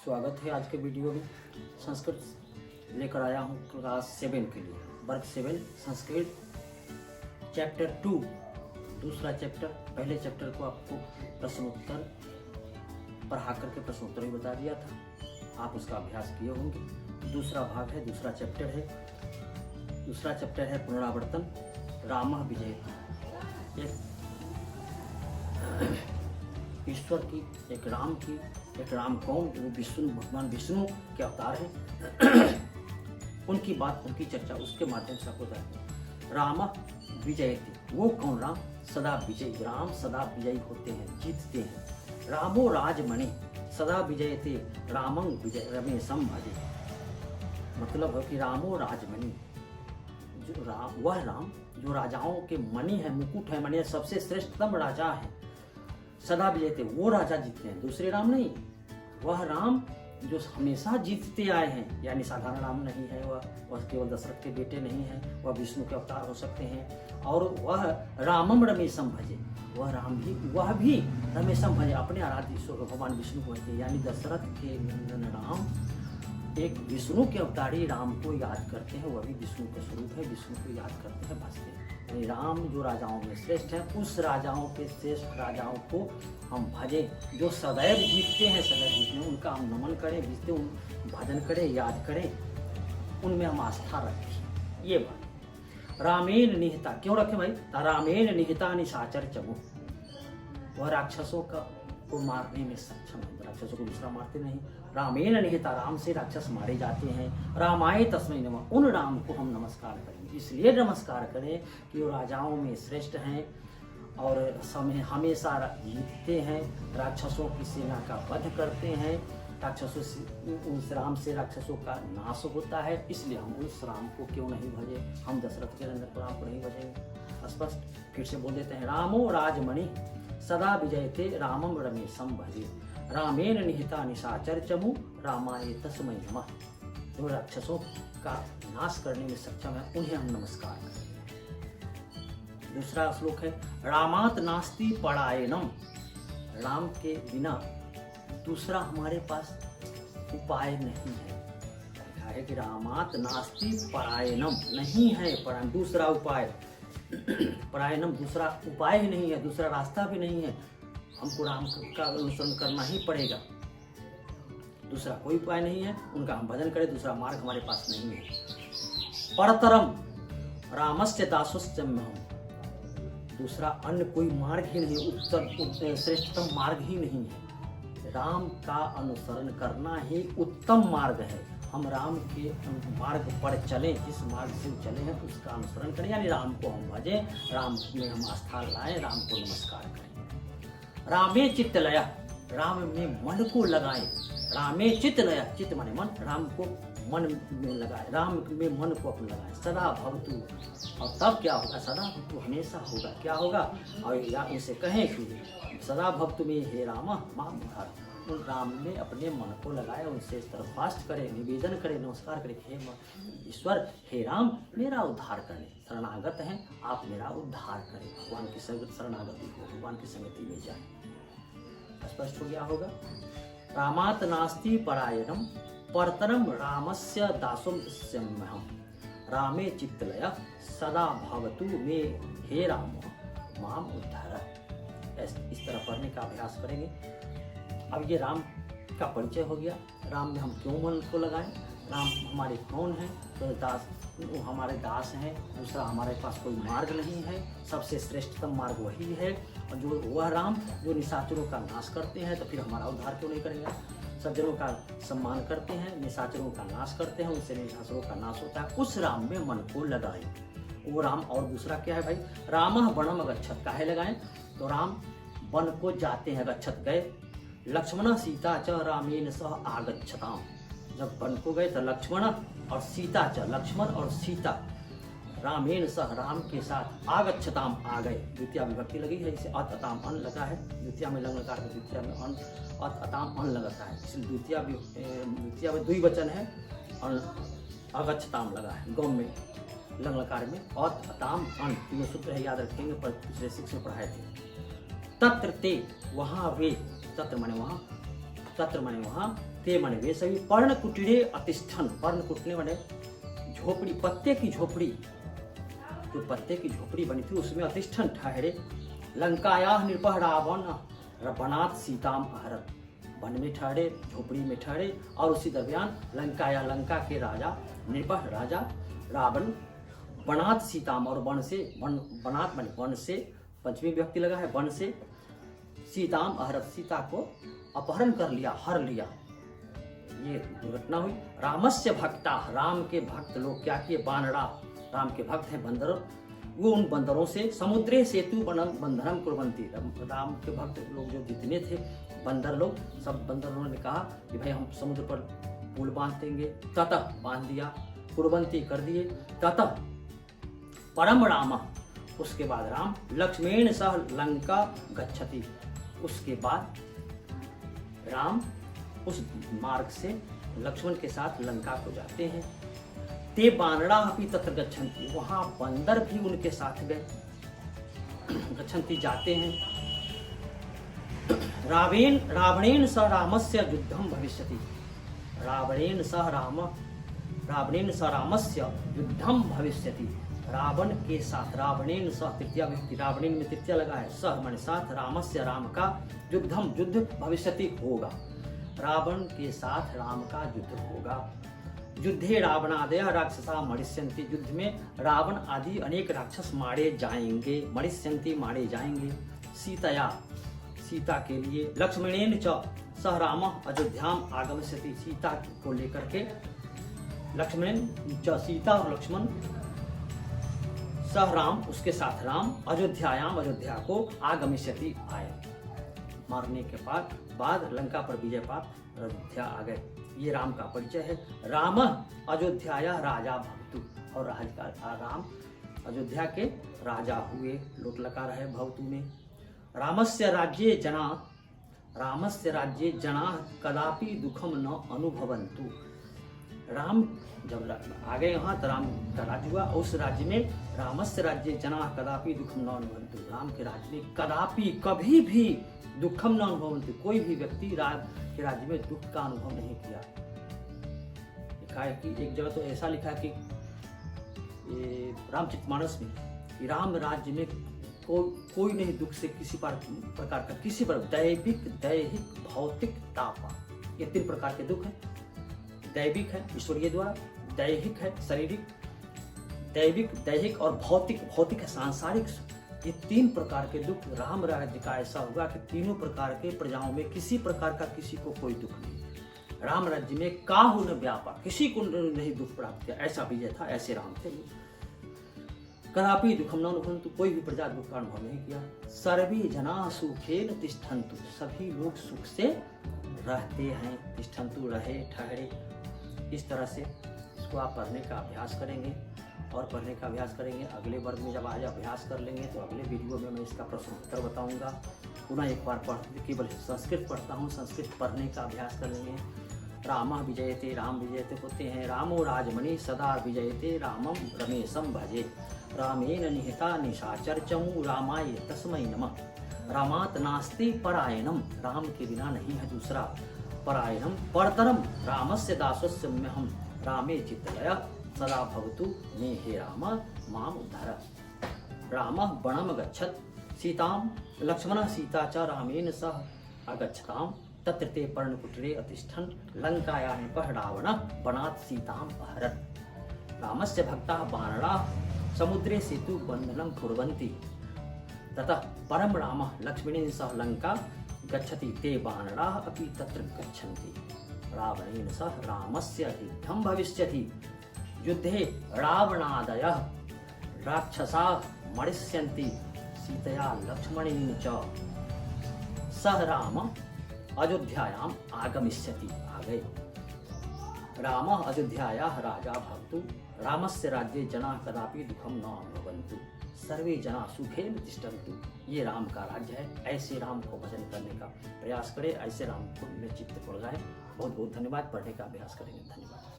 स्वागत है आज के वीडियो में। संस्कृत लेकर आया हूँ क्लास 7 के लिए, वर्ग 7 संस्कृत चैप्टर 2, दूसरा चैप्टर। पहले चैप्टर को आपको प्रश्नोत्तर पढ़ा करके प्रश्नोत्तर भी बता दिया था, आप उसका अभ्यास किए होंगे। दूसरा भाग है, दूसरा चैप्टर है। दूसरा चैप्टर है पुनरावर्तन रामः विजयते। एक ईश्वर की, एक राम की, एक राम कौन, वो विष्णु, भगवान विष्णु के अवतार हैं। उनकी बात, उनकी चर्चा उसके माध्यम से आपको बताते हैं। राम विजयते, वो कौन राम? सदा विजयी, राम सदा विजयी होते हैं, जीतते हैं। रामो राजमणि सदा विजयते रामं विजय रमेशम भजे। मतलब है कि रामो राजमणि, जो राम, वह राम जो राजाओं के मणि है, मुकुट है, मणि सबसे श्रेष्ठतम राजा है। सदा विजयते, वो राजा जीतते हैं, दूसरे राम नहीं। वह राम जो हमेशा जीतते आए हैं, यानी साधारण राम नहीं है वह केवल दशरथ के बेटे नहीं है, वह विष्णु के अवतार हो सकते हैं। और वह रामम रमेशम भजे, वह भी रमेशम भजे, अपने आराध्य ईश्वर भगवान विष्णु को कहते हैं। यानी दशरथ के नंदन राम एक विष्णु के अवतारी राम को याद करते हैं, वह भी विष्णु का स्वरूप है, विष्णु को याद करते हैं, भजते हैं। राम जो राजाओं में श्रेष्ठ है, उस राजाओं के श्रेष्ठ राजाओं को हम भजे, जो सदैव जीतते हैं, सदैव जीतते हैं, उनका हम नमन करें, जीतते उन भजन करें, याद करें, उनमें हम आस्था रखें। ये बात। रामेण निहिता, क्यों रखें भाई? रामेण निहिता निशाचर चमु, वह राक्षसों को मारने में सक्षम है, राक्षसों को दूसरा मारते नहीं। रामेण निहिता, राम से राक्षस मारे जाते हैं। रामाय तस्मै नमः, उन राम को हम नमस्कार करेंगे, इसलिए नमस्कार करें कि वो राजाओं में श्रेष्ठ हैं और समय हमेशा जीतते हैं, राक्षसों की सेना का वध करते हैं, राक्षसों से, उस राम से राक्षसों का नाश होता है। इसलिए हम उस राम को क्यों नहीं भजे? हम दशरथ के नंदन राम को नहीं भजेंगे? स्पष्ट फिर से बोल देते हैं। रामो राजमणि सदा विजयते रामम रमेशम भजे, रामेण निहिता निशाचर चमु रामाय तस्मै नमः। जो राक्षसों का नाश करने में सक्षम है, उन्हें हम नमस्कार करें। दूसरा श्लोक है रामात नास्ति पलायनम, राम के बिना दूसरा हमारे पास उपाय नहीं है। लिखा है कि रामात नास्ति पलायनम, नहीं है पलायन, दूसरा उपाय। पलायनम, दूसरा उपाय ही नहीं है, दूसरा रास्ता भी नहीं है, हमको राम का अनुसरण करना ही पड़ेगा। दूसरा कोई उपाय नहीं है, उनका हम भजन करें, दूसरा मार्ग हमारे पास नहीं है। परतरम रामस्य दासोस्त्यम्यहम्, दूसरा अन्य कोई मार्ग ही नहीं, उत्तम श्रेष्ठतम मार्ग ही नहीं है। राम का अनुसरण करना ही उत्तम मार्ग है। हम राम के मार्ग पर चलें, जिस मार्ग से चले हैं उसका अनुसरण करें, यानी राम को हम भजें, राम में हम आस्था लाएं, राम को नमस्कार करें। रामे चित्त लया, राम में मन को लगाएं। रामे चित्त लया, चित्त माने मन, राम को मन में लगाए, राम में मन को अपन लगाए। सदा भवतु, और तब क्या होगा? सदा भवतु, हमेशा होगा। क्या होगा? और या उनसे कहें कि सदा भवतु में हे राम माम उद्धार, उन राम में अपने मन को लगाए, उनसे दरख्वास्त करें, निवेदन करें, नमस्कार करें, हे ईश्वर, हे राम मेरा उद्धार करें, शरणागत हैं, आप मेरा उद्धार करें, भगवान की शरणागति हो, भगवान की संगति में जाए। स्पष्ट हो गया होगा। रामात नास्ति पलायनम परतरम रामस्य दासोस्त्यम्यहम्, रामे चित्तलय सदा भवतु मे हे राम माम उद्धार। इस तरह पढ़ने का अभ्यास करेंगे। अब ये राम का परिचय हो गया, राम में हम क्यों मन को लगाएं, राम हमारे कौन हैं? तो दास, वो हमारे दास हैं। दूसरा हमारे पास कोई मार्ग नहीं है, सबसे श्रेष्ठतम मार्ग वही है। और जो वह राम जो निशाचरों का नाश करते हैं, तो फिर हमारा उद्धार क्यों नहीं करेगा? सज्जनों का सम्मान करते हैं, निशाचरों का नाश करते हैं, उनसे निशाचरों का नाश होता है। उस राम में मन को लगाएं, वो राम। और दूसरा क्या है भाई? रामः वनम गच्छत्, काहे लगाएं? तो राम वन को जाते हैं, गच्छत् गए। लक्ष्मण सीता च रामेण सह आगच्छताम, जब वन को गए तो लक्ष्मण और सीता च, लक्ष्मण और सीता रामेण सह, राम के साथ, आगच्छताम, आ गए। द्वितीय विभक्ति लगी है, इसे अत अताम अन लगा है, द्वितीय में लंग लकार, द्वितीय में अन, अत अताम अन लगता है, इसलिए द्वितीय में द्विवचन है, अगच्छताम लगा है, गौम में लंग लकार में, अत अताम अन, तीनों सूत्र है, याद रखेंगे, पर पिछले 6 में पढ़ाए थे। तत्र ते, वहाँ वे, तत्र माने वहाँ, तत्र माने वहाँ, ते माने वे सभी पर्ण कुटीरे अतिष्ठन, पर्ण कुटने माने झोपड़ी, पत्ते की झोपड़ी, जो पत्ते की झोपड़ी बनी थी उसमें अतिष्ठन ठहरे। लंकाया नृपः रावण बनात सीताम अहरत, वन में ठहरे, झोपड़ी में ठहरे, और उसी दरमियान लंकाया, लंका के राजा, नृपः राजा रावण, बनात सीताम, और वन से, बनात माने वन से, पंचमी विभक्ति लगा है, वन से सीताम अहरत, सीता को अपहरण कर लिया, हर लिया, ये दुर्घटना हुई। रामस्य भक्ता, राम के भक्त लोग क्या किए, बानरा, राम के भक्त हैं बंदर, वो उन बंदरों से समुद्रे सेतु बंधनम कुर्वन्ति, राम के भक्त लोग जो जितने थे बंदर लोग, सब बंदरों ने कहा कि भाई हम समुद्र पर पुल बांध देंगे, ततः बांध दिया, कुर्वन्ति कर दिए, ततः परम राम, उसके बाद राम लक्ष्मण सह लंका गच्छति, उसके बाद राम उस मार्ग से लक्ष्मण के साथ लंका को जाते हैं। ते बानरा अपि तत्र गच्छन्ति, वहां बंदर भी उनके साथ गए, गच्छन्ति जाते हैं। रावणेन सह रामस्य युद्धम भविष्यति, रावणेन सह रामस्य युद्धम भविष्यति, रावण के साथ, रावणेन सह तृतीया व्यक्ति, रावणेन में तृतीया लगा है, सह माने साथ, रामस्य राम का, युद्धम युद्ध, भविष्यति होगा, रावण के साथ राम का युद्ध होगा। युद्धे रावणादय राक्षसा मरिष्यन्ति, युद्ध में रावण आदि अनेक राक्षस मारे जाएंगे, मरिष्यन्ति मारे जाएंगे। सीतया, सीता के लिए, लक्ष्मणेन च सह राम अयोध्याम आगमिष्यति, सीता को लेकर के लक्ष्मण च, सीता और लक्ष्मण, सह राम उसके साथ राम, अयोध्यायाम अयोध्या को आगमिष्यति आए, मारने के बाद लंका पर विजय पात अयोध्या आ गए। ये राम का परिचय है। राम अयोध्याया राजा भवतु, और राम अयोध्या के राजा हुए, लोट लकार है भवतु में। रामस्य राज्ये जना कदापि दुखम न अनुभवन्तु, राम जब आ गए वहां तो राम का राज्य हुआ, उस राज्य में रामस्य राज्ये जना कदापि दुखम न अनुभवन्तु, राम के राज्य में कदापि कभी भी दुखम न अनुभवन्तु, कोई भी व्यक्ति राम के राज्य में दुख का अनुभव नहीं किया। लिखा है कि एक जगह तो ऐसा लिखा है कि रामचरितमानस में कि राम राज्य में कोई नहीं दुख से किसी प्रकार का, किसी पर दैविक, दैहिक, भौतिक, तापा, ये 3 प्रकार के दुख हैं। दैविक है ईश्वरीय द्वारा, दैहिक है शारीरिक, दैहिक और भौतिक है सांसारिक। ये 3 प्रकार के दुख राम राज्य का ऐसा हुआ कि तीनों प्रकार के प्रजाओं में किसी प्रकार का किसी को कोई दुख नहीं। राम राज्य में काहू न व्यापा, किसी को नहीं दुख प्राप्त किया, ऐसा विजय था, ऐसे राम थे। कदापि दुखम न अनुभवन्तु, कोई भी प्रजा दुख का अनुभव नहीं किया। सर्वे जना सुखेन तिष्ठन्तु, सभी लोग सुख से रहते हैं, तिष्ठन्तु रहे, ठहरे। इस तरह से इसको आप पढ़ने का अभ्यास करेंगे और पढ़ने का अभ्यास करेंगे। अगले वर्ग में जब आज अभ्यास कर लेंगे तो अगले वीडियो में मैं इसका प्रश्न उत्तर बताऊंगा। पुनः एक बार केवल संस्कृत पढ़ता हूँ, संस्कृत पढ़ने का अभ्यास कर लेंगे। रामः विजयते, राम विजयते होते हैं। रामो राजमणि सदा विजयते, रामम रमेशम भजे। रामेण निहिता निशाचर चमू, रामाय तस्मै नमः। रामात नास्ति परायणम, राम के बिना नहीं है दूसरा परायणम। परतरम रामस्य दासस्य म्यहम, रामे चित्तलय सदा भवतु मे हे राम माम उद्धर। रामः वनम गच्छत्, सीताम लक्ष्मणः सीता च रामेण सह अगच्छताम। तत्र ते पर्णकुटीरे अतिष्ठन्, लंकायां नृपः रावणः वनात् सीताम् अहरत्। रामस्य भक्ताः वानराः समुद्रे सेतु बन्धनं कुर्वन्ति, ततः परम रामः लक्ष्मणेन सह लंका गच्छति, ते वानराः अपि तत्र गच्छन्ति। रावणेन सह रामस्य युद्धं भविष्यति, युद्धे रावणादयः राक्षसाः मरिष्यन्ति, सीतया लक्ष्मणेन च सह राम अयोध्यायाम आगमिष्यति। आ गए। रामः अयोध्यायाः राजा भवतु, रामस्य राज्ये जनाः कदापि दुखम न अनुभवन्तु, सर्वे जना सुखेन तिष्ठन्तु। ये राम का राज्य है। ऐसे राम को भजन करने का प्रयास करें, ऐसे राम को में चित्त पड़ जाए। बहुत बहुत धन्यवाद। पढ़ने का अभ्यास करेंगे। धन्यवाद।